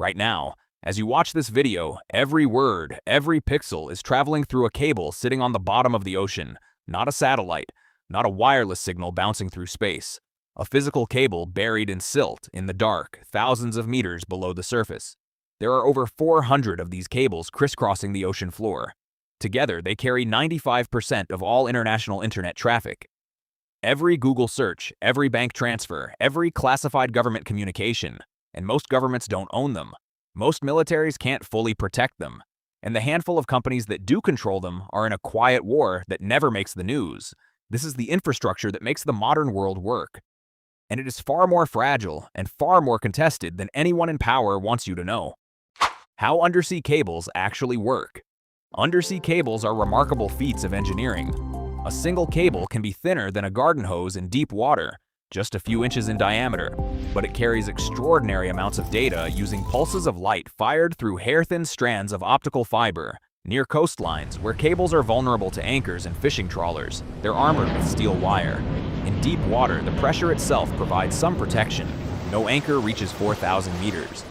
Right now, as you watch this video, every word, every pixel is traveling through a cable sitting on the bottom of the ocean, not a satellite, not a wireless signal bouncing through space. A physical cable buried in silt, in the dark, thousands of meters below the surface. There are over 400 of these cables crisscrossing the ocean floor. Together, they carry 95% of all international internet traffic. Every Google search, every bank transfer, every classified government communication, and most governments don't own them. Most militaries can't fully protect them. And the handful of companies that do control them are in a quiet war that never makes the news. This is the infrastructure that makes the modern world work. And it is far more fragile and far more contested than anyone in power wants you to know. How undersea cables actually work. Undersea cables are remarkable feats of engineering. A single cable can be thinner than a garden hose in deep water, just a few inches in diameter, but it carries extraordinary amounts of data using pulses of light fired through hair-thin strands of optical fiber. Near coastlines, where cables are vulnerable to anchors and fishing trawlers, they're armored with steel wire. In deep water, the pressure itself provides some protection. No anchor reaches 4,000 meters.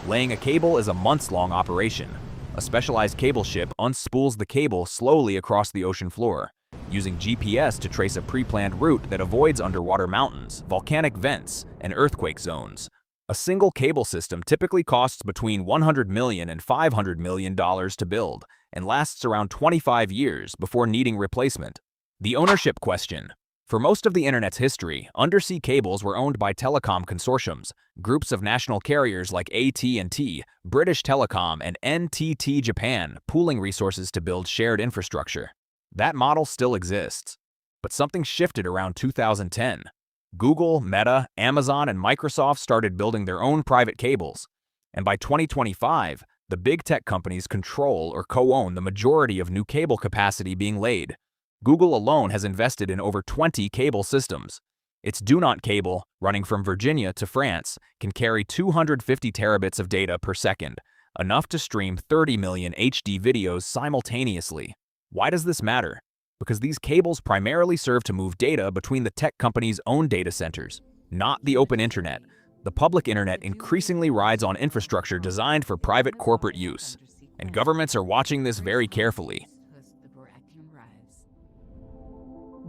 Laying a cable is a months-long operation. A specialized cable ship unspools the cable slowly across the ocean floor, using GPS to trace a pre-planned route that avoids underwater mountains, volcanic vents, and earthquake zones. A single cable system typically costs between $100 million and $500 million to build, and lasts around 25 years before needing replacement. The ownership question. For most of the internet's history, undersea cables were owned by telecom consortiums, groups of national carriers like AT&T, British Telecom, and NTT Japan, pooling resources to build shared infrastructure. That model still exists. But something shifted around 2010. Google, Meta, Amazon, and Microsoft started building their own private cables. And by 2025, the big tech companies control or co-own the majority of new cable capacity being laid. Google alone has invested in over 20 cable systems. Its Do Not cable, running from Virginia to France, can carry 250 terabits of data per second, enough to stream 30 million HD videos simultaneously. Why does this matter? Because these cables primarily serve to move data between the tech companies' own data centers, not the open internet. The public internet increasingly rides on infrastructure designed for private corporate use, and governments are watching this very carefully.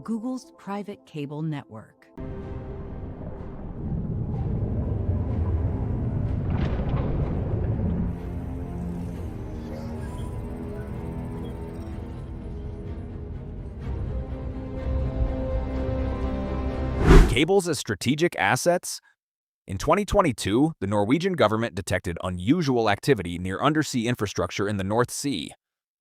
Google's private cable network. Cables as strategic assets? In 2022, the Norwegian government detected unusual activity near undersea infrastructure in the North Sea.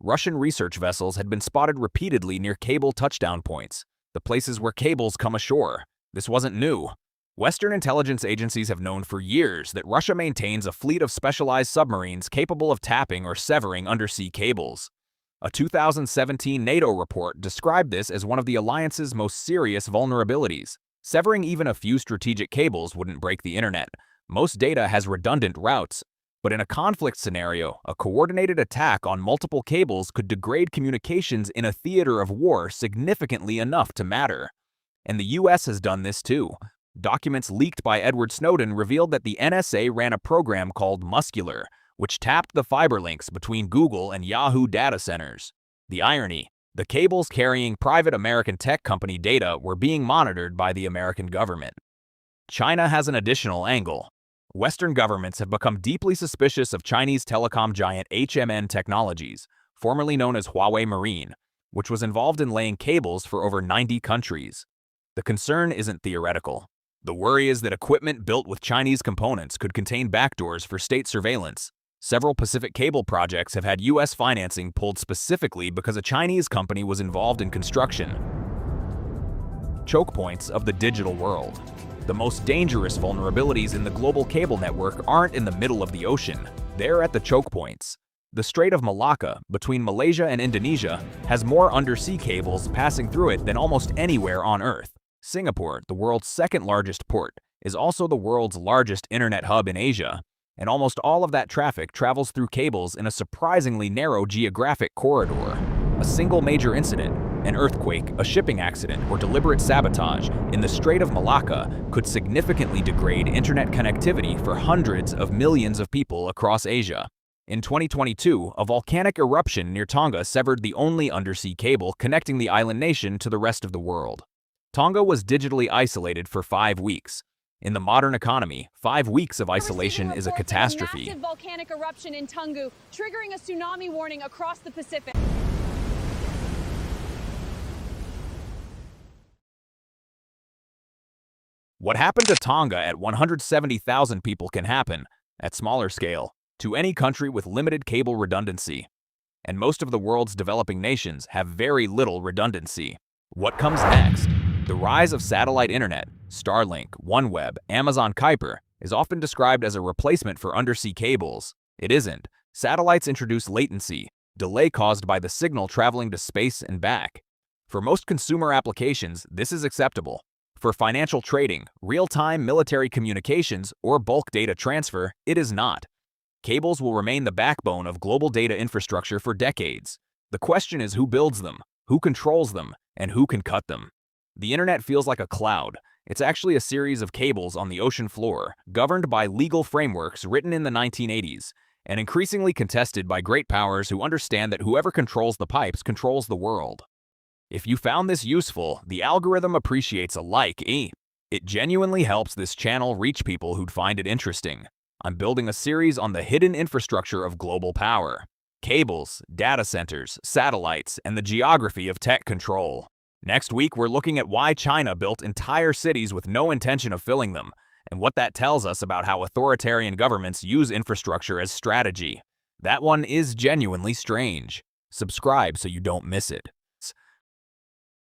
Russian research vessels had been spotted repeatedly near cable touchdown points, the places where cables come ashore. This wasn't new. Western intelligence agencies have known for years that Russia maintains a fleet of specialized submarines capable of tapping or severing undersea cables. A 2017 NATO report described this as one of the alliance's most serious vulnerabilities. Severing even a few strategic cables wouldn't break the internet. Most data has redundant routes. But in a conflict scenario, a coordinated attack on multiple cables could degrade communications in a theater of war significantly enough to matter. And the US has done this too. Documents leaked by Edward Snowden revealed that the NSA ran a program called Muscular, which tapped the fiber links between Google and Yahoo data centers. The irony: the cables carrying private American tech company data were being monitored by the American government. China has an additional angle. Western governments have become deeply suspicious of Chinese telecom giant HMN Technologies, formerly known as Huawei Marine, which was involved in laying cables for over 90 countries. The concern isn't theoretical. The worry is that equipment built with Chinese components could contain backdoors for state surveillance. Several Pacific cable projects have had US financing pulled specifically because a Chinese company was involved in construction. Choke points of the digital world. The most dangerous vulnerabilities in the global cable network aren't in the middle of the ocean. They're at the choke points. The Strait of Malacca, between Malaysia and Indonesia, has more undersea cables passing through it than almost anywhere on Earth. Singapore, the world's second largest port, is also the world's largest internet hub in Asia, and almost all of that traffic travels through cables in a surprisingly narrow geographic corridor. A single major incident, An earthquake, a shipping accident, or deliberate sabotage in the Strait of Malacca could significantly degrade internet connectivity for hundreds of millions of people across Asia. In 2022, a volcanic eruption near Tonga severed the only undersea cable connecting the island nation to the rest of the world. Tonga was digitally isolated for 5 weeks. In the modern economy, 5 weeks of isolation is a catastrophe. Massive volcanic eruption in Tungu, triggering a tsunami warning across the Pacific. What happened to Tonga at 170,000 people can happen, at smaller scale, to any country with limited cable redundancy. And most of the world's developing nations have very little redundancy. What comes next? The rise of satellite internet, Starlink, OneWeb, Amazon Kuiper, is often described as a replacement for undersea cables. It isn't. Satellites introduce latency, delay caused by the signal traveling to space and back. For most consumer applications, this is acceptable. For financial trading, real-time military communications, or bulk data transfer, it is not. Cables will remain the backbone of global data infrastructure for decades. The question is who builds them, who controls them, and who can cut them. The internet feels like a cloud. It's actually a series of cables on the ocean floor, governed by legal frameworks written in the 1980s, and increasingly contested by great powers who understand that whoever controls the pipes controls the world. If you found this useful, the algorithm appreciates a like. It genuinely helps this channel reach people who'd find it interesting. I'm building a series on the hidden infrastructure of global power. Cables, data centers, satellites, and the geography of tech control. Next week, we're looking at why China built entire cities with no intention of filling them, and what that tells us about how authoritarian governments use infrastructure as strategy. That one is genuinely strange. Subscribe so you don't miss it.